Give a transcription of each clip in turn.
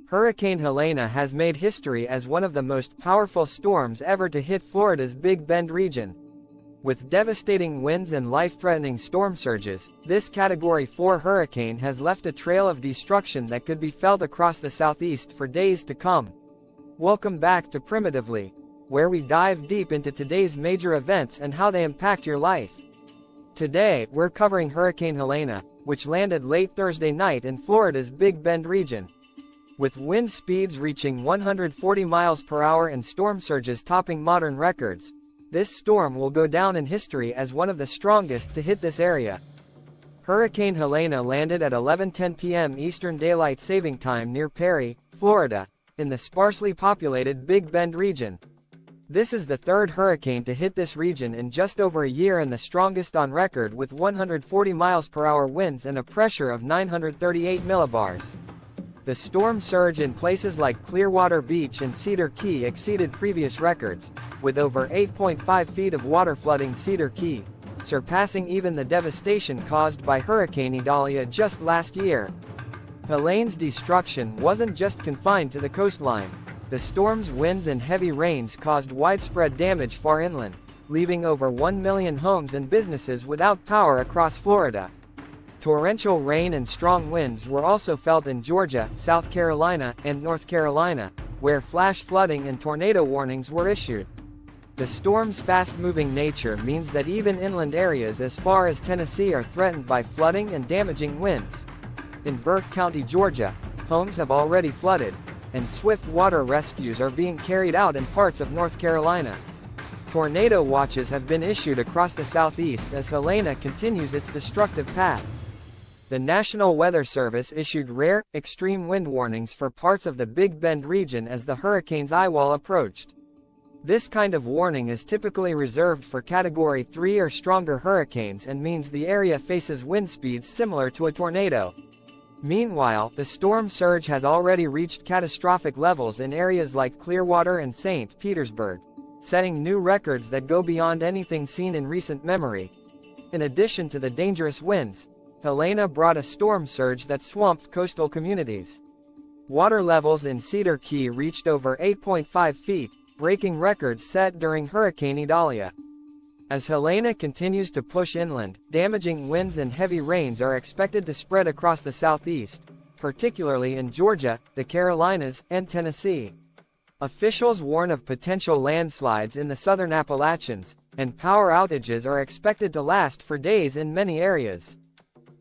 Hurricane Helene has made history as one of the most powerful storms ever to hit Florida's Big Bend region. With devastating winds and life-threatening storm surges, this Category 4 hurricane has left a trail of destruction that could be felt across the southeast for days to come. Welcome back to Primitively, where we dive deep into today's major events and how they impact your life. Today, we're covering Hurricane Helene, which landed late Thursday night in Florida's Big Bend region. With wind speeds reaching 140 miles per hour and storm surges topping modern records, this storm will go down in history as one of the strongest to hit this area. Hurricane Helene landed at 11:10 p.m. Eastern Daylight Saving Time near Perry, Florida, in the sparsely populated Big Bend region. This is the third hurricane to hit this region in just over a year and the strongest on record, with 140 miles per hour winds and a pressure of 938 millibars. The storm surge in places like Clearwater Beach and Cedar Key exceeded previous records, with over 8.5 feet of water flooding Cedar Key, surpassing even the devastation caused by Hurricane Idalia just last year. Helene's destruction wasn't just confined to the coastline. The storm's winds and heavy rains caused widespread damage far inland, leaving over 1 million homes and businesses without power across Florida. Torrential rain and strong winds were also felt in Georgia, South Carolina, and North Carolina, where flash flooding and tornado warnings were issued. The storm's fast-moving nature means that even inland areas as far as Tennessee are threatened by flooding and damaging winds. In Burke County, Georgia, homes have already flooded, and swift water rescues are being carried out in parts of North Carolina. Tornado watches have been issued across the southeast as Helene continues its destructive path. The National Weather Service issued rare, extreme wind warnings for parts of the Big Bend region as the hurricane's eyewall approached. This kind of warning is typically reserved for Category 3 or stronger hurricanes and means the area faces wind speeds similar to a tornado. Meanwhile, the storm surge has already reached catastrophic levels in areas like Clearwater and St. Petersburg, setting new records that go beyond anything seen in recent memory. In addition to the dangerous winds, Helene brought a storm surge that swamped coastal communities. Water levels in Cedar Key reached over 8.5 feet, breaking records set during Hurricane Idalia. As Helene continues to push inland, damaging winds and heavy rains are expected to spread across the southeast, particularly in Georgia, the Carolinas, and Tennessee. Officials warn of potential landslides in the southern Appalachians, and power outages are expected to last for days in many areas.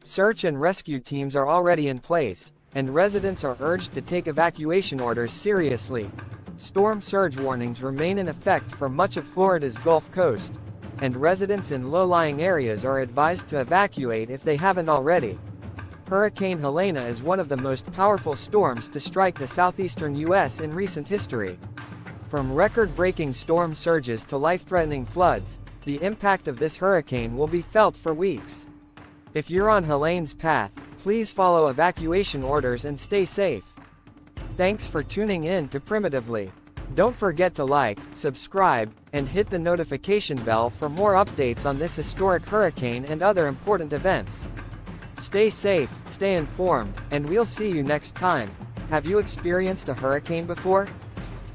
Search and rescue teams are already in place, and residents are urged to take evacuation orders seriously. Storm surge warnings remain in effect for much of Florida's Gulf Coast, and residents in low-lying areas are advised to evacuate if they haven't already. Hurricane Helene is one of the most powerful storms to strike the southeastern U.S. in recent history. From record-breaking storm surges to life-threatening floods, the impact of this hurricane will be felt for weeks. If you're on Helene's path, please follow evacuation orders and stay safe. Thanks for tuning in to Primitively. Don't forget to like, subscribe, and hit the notification bell for more updates on this historic hurricane and other important events. Stay safe, stay informed, and we'll see you next time. Have you experienced a hurricane before?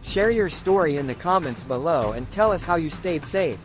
Share your story in the comments below and tell us how you stayed safe.